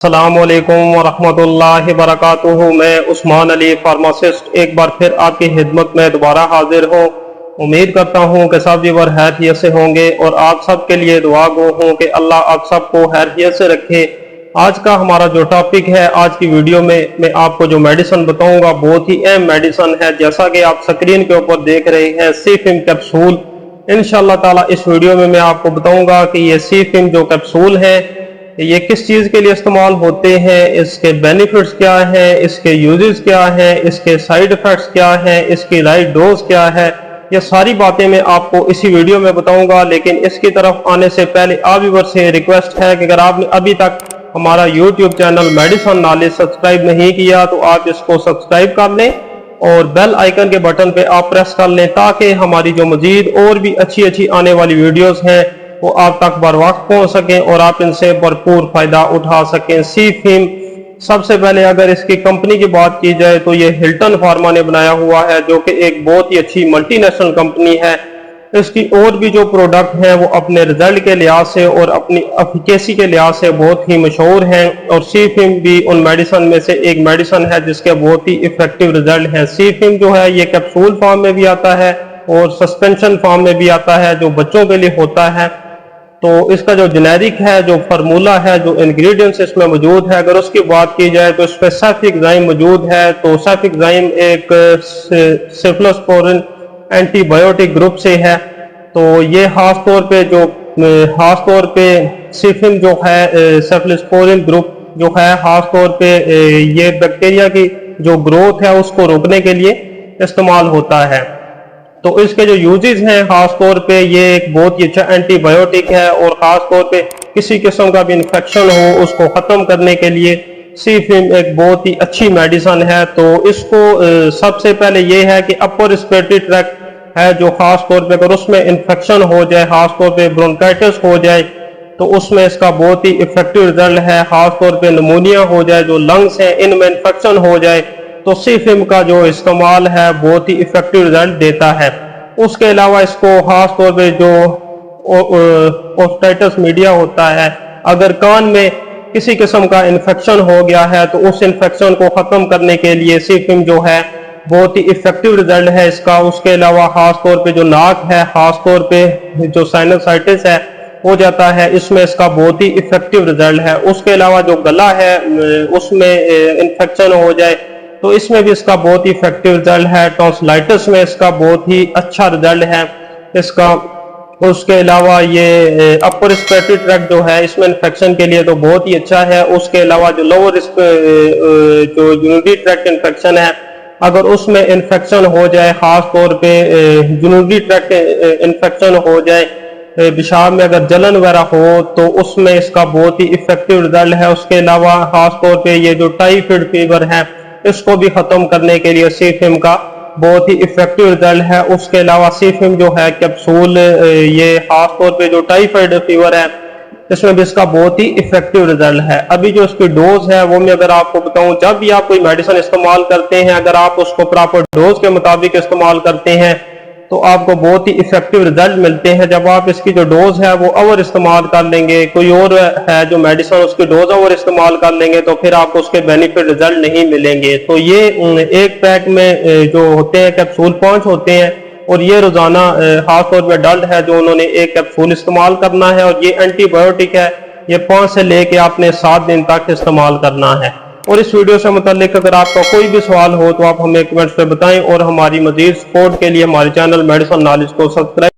अस्सलामुअलैकुम वरहमतुल्लाहि वबरकातुहू। मैं उस्मान अली फार्मासिस्ट एक बार फिर आपकी खिदमत में दोबारा हाजिर हूँ। उम्मीद करता हूँ कि सब व्यूअर खैरियत से होंगे और आप सब के लिए दुआ गो हूँ कि अल्लाह आप सबको खैरियत से रखे। आज का हमारा जो टॉपिक है, आज की वीडियो में मैं आपको जो मेडिसिन बताऊंगा बहुत ही अहम मेडिसिन है। जैसा कि आप स्क्रीन के ऊपर देख रहे हैं, सीफिम कैप्सूल। इंशाल्लाह ताला इस वीडियो में मैं आपको बताऊंगा कि ये सीफिम जो कैप्सूल है ये किस चीज़ के लिए इस्तेमाल होते हैं, इसके बेनिफिट्स क्या हैं, इसके यूजेस क्या हैं, इसके साइड इफ़ेक्ट्स क्या हैं, इसकी राइट डोज क्या है। ये सारी बातें मैं आपको इसी वीडियो में बताऊंगा। लेकिन इसकी तरफ आने से पहले आप व्यूअर से रिक्वेस्ट है कि अगर आपने अभी तक हमारा YouTube channel medicine knowledge subscribe नहीं किया तो आप इसको सब्सक्राइब कर लें और बेल आइकन के बटन पे आप प्रेस कर लें ताकि हमारी जो मजीद और भी अच्छी अच्छी आने वाली वीडियोस हैं वो आप तक बर वक्त पहुँच सकें और आप इनसे भरपूर फ़ायदा उठा सकें। सीफिम, सबसे पहले अगर इसकी कंपनी की बात की जाए तो ये हिल्टन फार्मा ने बनाया हुआ है, जो कि एक बहुत ही अच्छी मल्टीनेशनल कंपनी है। इसकी और भी जो प्रोडक्ट हैं वो अपने रिजल्ट के लिहाज से और अपनी एफिकेसी के लिहाज से बहुत ही मशहूर हैं और सीफिम भी उन मेडिसिन में से एक मेडिसिन है जिसके बहुत ही इफेक्टिव रिजल्ट हैं। सीफिम जो है ये कैप्सूल फॉर्म में भी आता है और सस्पेंशन फॉर्म में भी आता है, जो बच्चों के लिए होता है। तो इसका जो जेनेरिक है, जो फार्मूला है, जो इंग्रेडिएंट्स इसमें मौजूद है, अगर उसकी बात की जाए तो इसमें सेफिक्साइम मौजूद है। तो सेफिक्साइम एक सेफलोस्पोरिन एंटीबायोटिक ग्रुप से है। तो ये खास तौर पे सीफिम जो है सेफलोस्पोरिन ग्रुप जो है खास तौर पे ये बैक्टीरिया की जो ग्रोथ है उसको रोकने के लिए इस्तेमाल होता है। तो इसके जो यूजेस हैं, खास तौर पे ये एक बहुत ही अच्छा एंटीबायोटिक है और ख़ास तौर पे किसी किस्म का भी इन्फेक्शन हो उसको ख़त्म करने के लिए सीफिम एक बहुत ही अच्छी मेडिसिन है। तो इसको सबसे पहले ये है कि अपर रिस्पिरेटरी ट्रैक्ट है जो ख़ास तौर पे अगर उसमें इन्फेक्शन हो जाए, ख़ास तौर पे ब्रोंकाइटिस हो जाए तो उसमें इसका बहुत ही इफेक्टिव रिजल्ट है। ख़ास तौर पे निमोनिया हो जाए, जो लंग्स हैं इनमें इन्फेक्शन हो जाए तो सीफिम का जो इस्तेमाल है बहुत ही इफेक्टिव रिजल्ट देता है। उसके अलावा इसको खास तौर पे जो ओस्टाइटिस मीडिया होता है, अगर कान में किसी किस्म का इन्फेक्शन हो गया है तो उस इन्फेक्शन को ख़त्म करने के लिए सीफिम जो है बहुत ही इफेक्टिव रिजल्ट है इसका। उसके अलावा खास तौर पे जो नाक है, खास तौर पे जो साइनसाइटिस है हो जाता है, इसमें इसका बहुत ही इफेक्टिव रिजल्ट है। उसके अलावा जो गला है उसमें इन्फेक्शन हो जाए तो इसमें भी इसका बहुत ही इफेक्टिव रिजल्ट है। टॉन्सिलाइटिस में इसका बहुत ही अच्छा रिजल्ट है इसका। उसके अलावा ये अपर रिस्पिरेटरी ट्रैक्ट जो है इसमें इन्फेक्शन के लिए तो बहुत ही अच्छा है। उसके अलावा जो लोअर जो यूरिनरी ट्रैक्ट इन्फेक्शन है, अगर उसमें इन्फेक्शन हो जाए, खास तौर पे यूरिनरी ट्रैक्ट इन्फेक्शन हो जाए, पेशाब में अगर जलन वगैरह हो तो उसमें इसका बहुत ही इफेक्टिव रिजल्ट है। उसके अलावा खास तौर पे ये जो टाइफाइड फीवर है इसको भी ख़त्म करने के लिए सीफिम का बहुत ही इफेक्टिव रिजल्ट है। उसके अलावा सीफिम जो है कैप्सूल, ये खास तौर पे जो टाइफाइड फीवर है इसमें भी इसका बहुत ही इफेक्टिव रिजल्ट है। अभी जो इसकी डोज है वो मैं अगर आपको बताऊं, जब भी आप कोई मेडिसिन इस्तेमाल करते हैं अगर आप उसको प्रॉपर डोज के मुताबिक इस्तेमाल करते हैं तो आपको बहुत ही इफेक्टिव रिजल्ट मिलते हैं। जब आप इसकी जो डोज है वो ओवर इस्तेमाल कर लेंगे, कोई और है जो मेडिसिन उसकी डोज ओवर इस्तेमाल कर लेंगे तो फिर आपको उसके बेनिफिट रिजल्ट नहीं मिलेंगे। तो ये एक पैक में जो होते हैं कैप्सूल 5 होते हैं और ये रोजाना खास तौर पर अडल्ट है जो उन्होंने एक कैप्सूल इस्तेमाल करना है और ये एंटीबायोटिक है, ये 5 से लेके आपने 7 दिन तक इस्तेमाल करना है। और इस वीडियो से मुताल्लिक अगर आपका कोई भी सवाल हो तो आप हमें कमेंट्स पे बताएं और हमारी मजीद सपोर्ट के लिए हमारे चैनल मेडिसिन नॉलेज को सब्सक्राइब